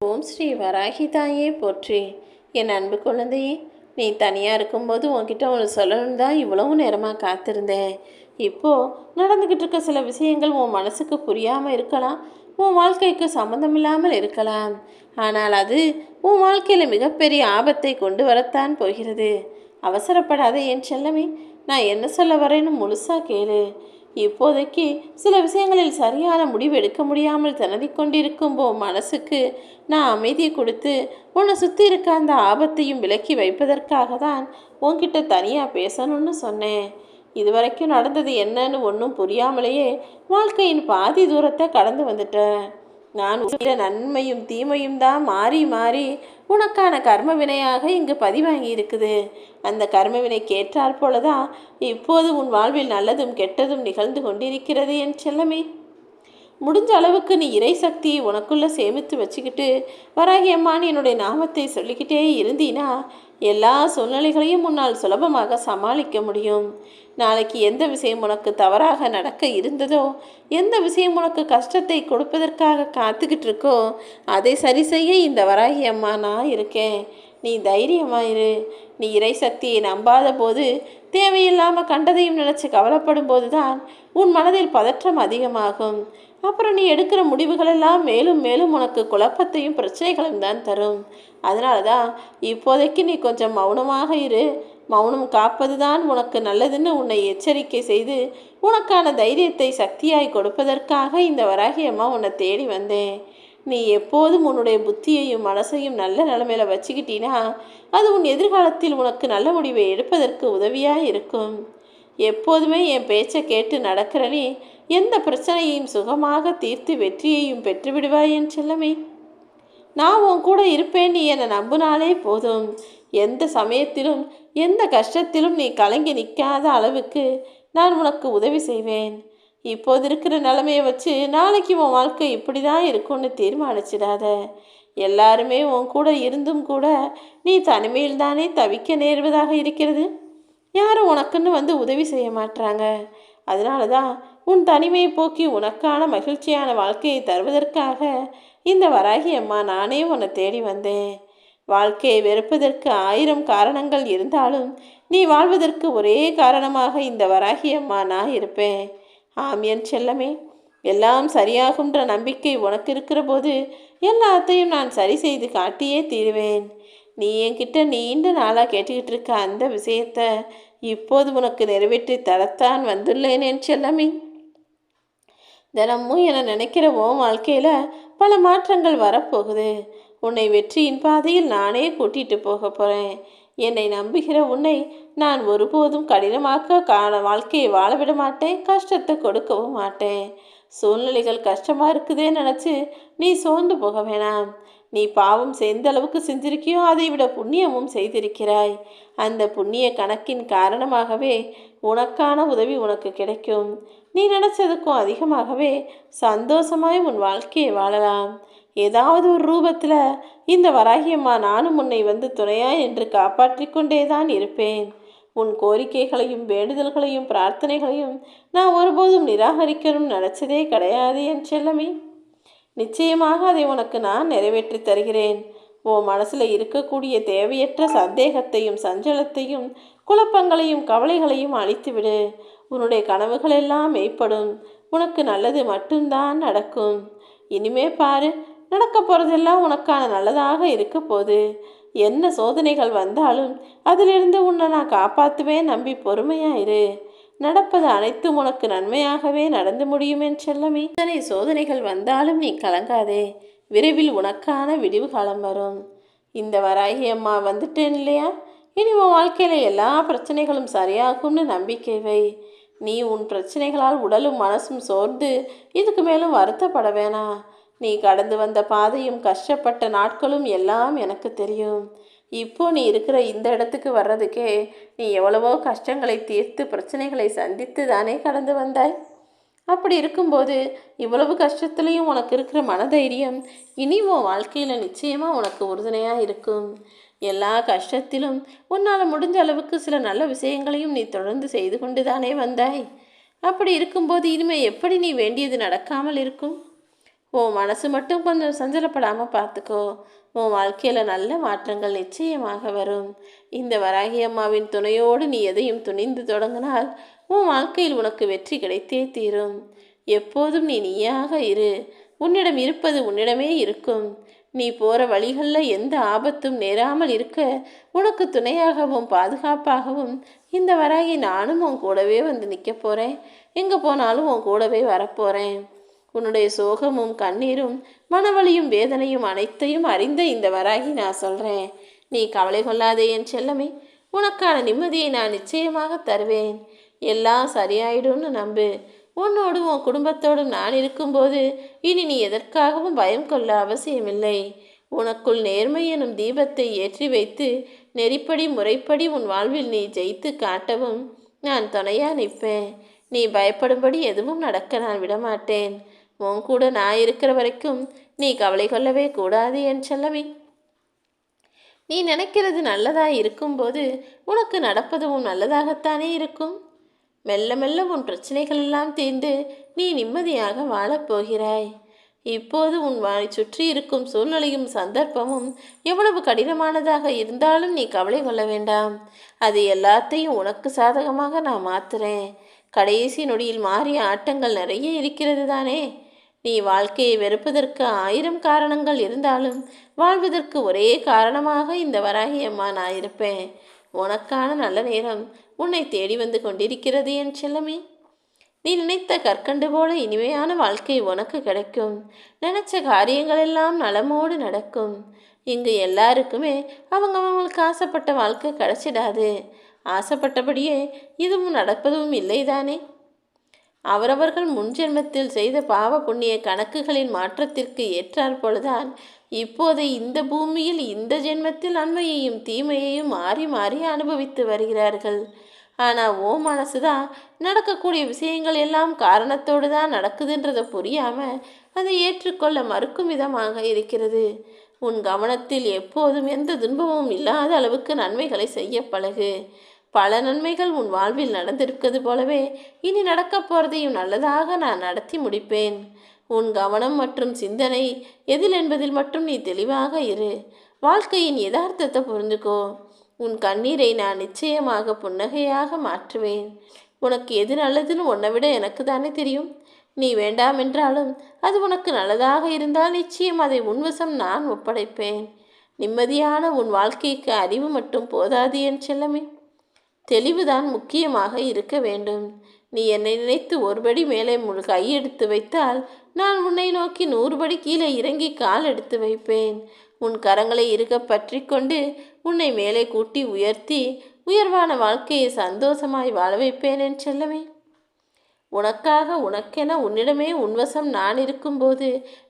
ஓம் ஸ்ரீ வராகி தாயே போற்றி. என் அன்பு குழந்தையே, நீ தனியாக இருக்கும்போது உன்கிட்ட ஒன்று சொல்லணும் தான் இவ்வளவு நேரமாக காத்திருந்தேன். இப்போது நடந்துக்கிட்டு இருக்க சில விஷயங்கள் உன் மனசுக்கு புரியாமல் இருக்கலாம், உன் வாழ்க்கைக்கு சம்மந்தமில்லாமல் இருக்கலாம். ஆனால் அது உன் வாழ்க்கையில் மிகப்பெரிய ஆபத்தை கொண்டு வரத்தான் போகிறது. அவசரப்படாத என் செல்லமே, நான் என்ன சொல்ல வரேன்னு முழுசாக கேளு. இப்போதைக்கு சில விஷயங்களில் சரியான முடிவு எடுக்க முடியாமல் திணறிக் கொண்டிருக்கும் மனசுக்கு நான் அமைதியை கொடுத்து உன்னை சுற்றி இருக்க அந்த ஆபத்தையும் விலக்கி வைப்பதற்காக தான் உன்கிட்ட தனியாக பேசணும்னு சொன்னேன். இதுவரைக்கும் நடந்தது என்னன்னு ஒன்றும் புரியாமலேயே வாழ்க்கையின் பாதி தூரத்தை கடந்து வந்துட்டேன். நான் நன்மையும் தீமையும் தான் மாறி மாறி உனக்கான கர்ம வினையாக இங்கு பதிவாகி இருக்குது. அந்த கர்ம வினை கேட்டால் போலதான் இப்போது உன் வாழ்வில் நல்லதும் கெட்டதும் நிகழ்ந்து கொண்டிருக்கிறது என் செல்லமே. முடிஞ்ச அளவுக்கு நீ இறை சக்தியை உனக்குள்ளே சேமித்து வச்சுக்கிட்டு வராகி அம்மான்னு என்னுடைய நாமத்தை சொல்லிக்கிட்டே இருந்தீனா எல்லா சூழ்நிலைகளையும் உன்னால் சுலபமாக சமாளிக்க முடியும். நாளைக்கு எந்த விஷயம் உனக்கு தவறாக நடக்க இருந்ததோ, எந்த விஷயம் உனக்கு கஷ்டத்தை கொடுப்பதற்காக காத்துக்கிட்டு இருக்கோ, அதை சரி செய்ய இந்த வராகி அம்மா நான் இருக்கேன். நீ தைரியமாயிரு. நீ இறை சக்தியை நம்பாத போது, தேவையில்லாமல் கண்டதையும் நினச்சி கவலைப்படும் போது தான் உன் மனதில் பதற்றம் அதிகமாகும். அப்புறம் நீ எடுக்கிற முடிவுகளெல்லாம் மேலும் மேலும் உனக்கு குழப்பத்தையும் பிரச்சனைகளும் தான் தரும். அதனால தான் இப்போதைக்கு நீ கொஞ்சம் மௌனமாக இரு. மௌனம் காப்பது தான் உனக்கு நல்லதுன்னு உன்னை எச்சரிக்கை செய்து உனக்கான தைரியத்தை சக்தியாய் கொடுப்பதற்காக இந்த வராகி அம்மா உன்னை தேடி வந்தேன். நீ எப்போதும் உன்னுடைய புத்தியையும் மனசையும் நல்ல நிலைமையில வச்சுக்கிட்டீன்னா அது உன் எதிர்காலத்தில் உனக்கு நல்ல முடிவை எடுப்பதற்கு உதவியாக இருக்கும். எப்போதுமே என் பேச்சை கேட்டு நடக்கிற நீ எந்த பிரச்சனையையும் சுகமாக தீர்த்து வெற்றியையும் பெற்றுவிடுவாய் என் செல்லமே. நான் உன் கூட இருப்பேன், நீ என்னை நம்பினாலே போதும். எந்த சமயத்திலும் எந்த கஷ்டத்திலும் நீ கலங்கி நிற்காத அளவுக்கு நான் உனக்கு உதவி செய்வேன். இப்போது இருக்கிற நிலைமையை வச்சு நாளைக்கு உன் வாழ்க்கை இப்படி தான் இருக்கும்னு தீர்மானிச்சிடாத. எல்லாருமே உன் கூட இருந்தும் கூட நீ தனிமையில் தானே தவிக்க நேர்வதாக இருக்கிறது. யாரும் உனக்குன்னு வந்து உதவி செய்ய மாட்டாங்க. அதனால தான் உன் தனிமையை போக்கி உனக்கான மகிழ்ச்சியான வாழ்க்கையை தருவதற்காக இந்த வராகி அம்மா நானே உன்னை தேடி வந்தேன். வாழ்க்கையை வெறுப்பதற்கு 1000 காரணங்கள் இருந்தாலும் நீ வாழ்வதற்கு ஒரே காரணமாக இந்த வராகி அம்மா நான் இருப்பேன். ஆம் என் செல்லமே, எல்லாம் சரியாகுன்ற நம்பிக்கை உனக்கு இருக்கிற போது எல்லாத்தையும் நான் சரி செய்து காட்டியே தீருவேன். நீ என்கிட்ட நீண்ட நாளாக கேட்டுக்கிட்டு இருக்க அந்த விஷயத்த இப்போது உனக்கு நிறைவேற்றி தரத்தான் வந்துள்ளேன் என் செல்லமே. தினமும் என நினைக்கிற உன் வாழ்க்கையில் பல மாற்றங்கள் வரப்போகுது. உன்னை வெற்றியின் பாதையில் நானே கூட்டிகிட்டு போக போகிறேன். என்னை நம்புகிற உன்னை நான் ஒருபோதும் கடினமாக்க வாழ்க்கையை வாழ விட மாட்டேன், கஷ்டத்தை கொடுக்கவும் மாட்டேன். சூழ்நிலைகள் கஷ்டமாக இருக்குதே நினச்சி நீ சோர்ந்து போக வேணாம். நீ பாவம் எந்த அளவுக்கு செஞ்சிருக்கியோ அதை விட புண்ணியமும் செய்திருக்கிறாய். அந்த புண்ணிய கணக்கின் காரணமாகவே உனக்கான உதவி உனக்கு கிடைக்கும். நீ நினச்சதுக்கும் அதிகமாகவே சந்தோஷமாய் உன் வாழ்க்கையை வாழலாம். ஏதாவது ஒரு ரூபத்தில் இந்த வராகியம்மா நானும் உன்னை வந்து துணையாய் என்று காப்பாற்றி கொண்டே தான் இருப்பேன். உன் கோரிக்கைகளையும் வேண்டுதல்களையும் பிரார்த்தனைகளையும் நான் ஒருபோதும் நிராகரிக்கணும்னு நினச்சதே கிடையாது என் செல்லமே. நிச்சயமாக அதை உனக்கு நான் நிறைவேற்றி தருகிறேன். உன் மனசில் இருக்கக்கூடிய தேவையற்ற சந்தேகத்தையும் சஞ்சலத்தையும் குழப்பங்களையும் கவலைகளையும் அழித்துவிடு. உன்னுடைய கனவுகள் எல்லாம் மெய்ப்படும். உனக்கு நல்லது மட்டும்தான் நடக்கும். இனிமே பாரு, நடக்க போகிறதெல்லாம் உனக்கான நல்லதாக இருக்க போது. என்ன சோதனைகள் வந்தாலும் அதிலிருந்து உன்னை நான் காப்பாற்றுவேன். நம்பி பொறுமையாயிரு. நடப்பது அனைத்தும் உனக்கு நன்மையாகவே நடந்து முடியும் என் செல்லமே. இத்தனை சோதனைகள் வந்தாலும் நீ கலங்காதே. விரைவில் உனக்கான விடிவு காலம் வரும். இந்த வராகி அம்மா வந்துட்டேன் இல்லையா, இனி உன் வாழ்க்கையில் எல்லா பிரச்சனைகளும் சரியாகும்னு நம்பிக்கை வை. நீ உன் பிரச்சனைகளால் உடலும் மனசும் சோர்ந்து இதுக்கு மேலும் வருத்தப்பட வேணாம். நீ கடந்து வந்த பாதையும் கஷ்டப்பட்ட நாட்களும் எல்லாம் எனக்கு தெரியும். இப்போ நீ இருக்கிற இந்த இடத்துக்கு வர்றதுக்கே நீ எவ்வளவோ கஷ்டங்களை தீர்த்து பிரச்சனைகளை சந்தித்து தானே கடந்து வந்தாய். அப்படி இருக்கும்போது இவ்வளவு கஷ்டத்துலேயும் உனக்கு இருக்கிற மனதைரியம் இனி உன் வாழ்க்கையில் நிச்சயமாக உனக்கு உறுதுணையாக இருக்கும். எல்லா கஷ்டத்திலும் உன்னால் முடிஞ்ச அளவுக்கு சில நல்ல விஷயங்களையும் நீ தொடர்ந்து செய்து கொண்டு தானே வந்தாய். அப்படி இருக்கும்போது இனிமேல் எப்படி நீ வேண்டியது நடக்காமல் இருக்கும்? உன் மனசு மட்டும் கொஞ்சம் சஞ்சலப்படாமல் பார்த்துக்கோ. உன் வாழ்க்கையில் நல்ல மாற்றங்கள் நிச்சயமாக வரும். இந்த வராகி அம்மாவின் துணையோடு நீ எதையும் துணிந்து தொடங்கினால் உன் வாழ்க்கையில் உனக்கு வெற்றி கிடைத்தே தீரும். எப்போதும் நீ நீயாக இரு. உன்னிடம் இருப்பது உன்னிடமே இருக்கும். நீ போகிற வழிகளில் எந்த ஆபத்தும் நேராமல் இருக்க உனக்கு துணையாகவும் பாதுகாப்பாகவும் இந்த வராகி நானும் உன் கூடவே வந்து நிற்க போகிறேன். எங்கே போனாலும் உன் கூடவே வரப்போகிறேன். உன்னுடைய சோகமும் கண்ணீரும் மனவலியும் வேதனையும் அனைத்தையும் அறிந்த இந்த வராகி நான் சொல்கிறேன். நீ கவலை கொள்ளாதே என் செல்லமே. உனக்கான நிம்மதியை நான் நிச்சயமாக தருவேன். எல்லாம் சரியாயிடும்னு நம்பு. உன்னோடும் உன் குடும்பத்தோடும் நான் இருக்கும்போது இனி நீ எதற்காகவும் பயம் கொள்ள அவசியமில்லை. உனக்குள் நேர்மை எனும் தீபத்தை ஏற்றி வைத்து நெறிப்படி முறைப்படி உன் வாழ்வில் நீ ஜெயித்து காட்டவும் நான் துணையாக நிற்பேன். நீ பயப்படும்படி எதுவும் நடக்க நான் விடமாட்டேன். உன் கூட நான் இருக்கிற வரைக்கும் நீ கவலை கொள்ளவே கூடாது என் செல்லமே. நீ நினைக்கிறது நல்லதாக இருக்கும்போது உனக்கு நடப்பதும் நல்லதாகத்தானே இருக்கும். மெல்ல மெல்ல உன் பிரச்சனைகள் எல்லாம் தீர்ந்து நீ நிம்மதியாக வாழப்போகிறாய். இப்போது உன் சுற்றி இருக்கும் சூழ்நிலையும் சந்தர்ப்பமும் எவ்வளவு கடினமானதாக இருந்தாலும் நீ கவலை கொள்ள வேண்டாம். அது எல்லாத்தையும் உனக்கு சாதகமாக நான் மாத்துறேன். கடைசி நொடியில் மாறிய ஆட்டங்கள் நிறைய இருக்கிறது தானே. நீ வாழ்க்கையை வெறுப்பதற்கு 1000 காரணங்கள் இருந்தாலும் வாழ்வதற்கு ஒரே காரணமாக இந்த வராகி அம்மா நான் இருப்பேன். உனக்கான நல்ல நேரம் உன்னை தேடி வந்து கொண்டிருக்கிறது என் செல்லமே. நீ நினைத்த கற்கண்டு போல இனிமையான வாழ்க்கை உனக்கு கிடைக்கும். நினைச்ச காரியங்கள் எல்லாம் நலமோடு நடக்கும். இங்கு எல்லாருக்குமே அவங்களுக்கு ஆசைப்பட்ட வாழ்க்கை கிடைச்சிடாது. ஆசைப்பட்டபடியே இதுவும் நடப்பதும் இல்லைதானே. அவரவர்கள் முன்ஜென்மத்தில் செய்த பாவ புண்ணிய கணக்குகளின் மாற்றத்திற்கு ஏற்றாற் போலதான் இப்போது இந்த பூமியில் இந்த ஜென்மத்தில் நன்மையையும் தீமையையும் மாறி மாறி அனுபவித்து வருகிறார்கள். ஆனால் ஓ மனசுதான் நடக்கக்கூடிய விஷயங்கள் எல்லாம் காரணத்தோடு தான் நடக்குதுன்றதை புரியாமல் அதை ஏற்றுக்கொள்ள மறுக்கும் விதமாக இருக்கிறது. உன் கவனத்தில் எப்போதும் எந்த துன்பமும் இல்லாத அளவுக்கு நன்மைகளை செய்ய பழகு. பல நன்மைகள் உன் வாழ்வில் நடந்திருக்கிறது போலவே இனி நடக்கப் போகிறதையும் நல்லதாக நான் நடத்தி முடிப்பேன். உன் கவனம் மற்றும் சிந்தனை எதில் என்பதில் மட்டும் நீ தெளிவாக இரு. வாழ்க்கையின் யதார்த்தத்தை புரிந்துக்கோ. உன் கண்ணீரை நான் நிச்சயமாக புன்னகையாக மாற்றுவேன். உனக்கு எது நல்லதுன்னு உன்னை விட எனக்கு தானே தெரியும். நீ வேண்டாம் என்றாலும் அது உனக்கு நல்லதாக இருந்தால் நிச்சயம் அதை உன்வசம் நான் ஒப்படைப்பேன். நிம்மதியான உன் வாழ்க்கைக்கு அறிவு மட்டும் போதாது என் செல்லமே. தெளிவுதான் முக்கியமாக இருக்க வேண்டும். நீ என்னை நினைத்து ஒருபடி மேலே கையெடுத்து வைத்தால் நான் உன்னை நோக்கி 100 படி கீழே இறங்கி கால் எடுத்து வைப்பேன். உன் கரங்களை இருக்க பற்றி கொண்டு உன்னை மேலே கூட்டி உயர்த்தி உயர்வான வாழ்க்கையை சந்தோஷமாய் வாழ வைப்பேன் என் செல்லமே. உனக்காக உனக்கென உன்னிடமே உன்வசம் நான் இருக்கும்போது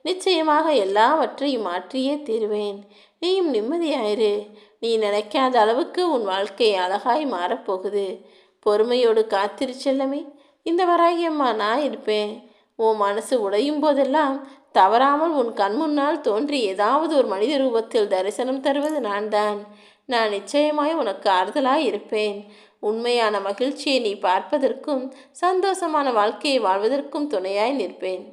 நிச்சயமாக எல்லாவற்றையும் மாற்றியே தீருவேன். நீயும் நிம்மதியாயிரு. நீ நினைக்காத அளவுக்கு உன் வாழ்க்கை அழகாய் மாறப்போகுது. பொறுமையோடு காத்திரு செல்லமே. இந்த வராகி அம்மா நான் இருப்பேன். உன் மனசு உடையும் போதெல்லாம் தவறாமல் உன் கண் முன்னால் தோன்றி ஏதாவது ஒரு மனித ரூபத்தில் தரிசனம் தருவது நான் தான். நான் நிச்சயமாய் உனக்கு ஆறுதலாய் இருப்பேன். உண்மையான மகிழ்ச்சியை நீ பார்ப்பதற்கும் சந்தோஷமான வாழ்க்கையை வாழ்வதற்கும் துணையாய் நிற்பேன்.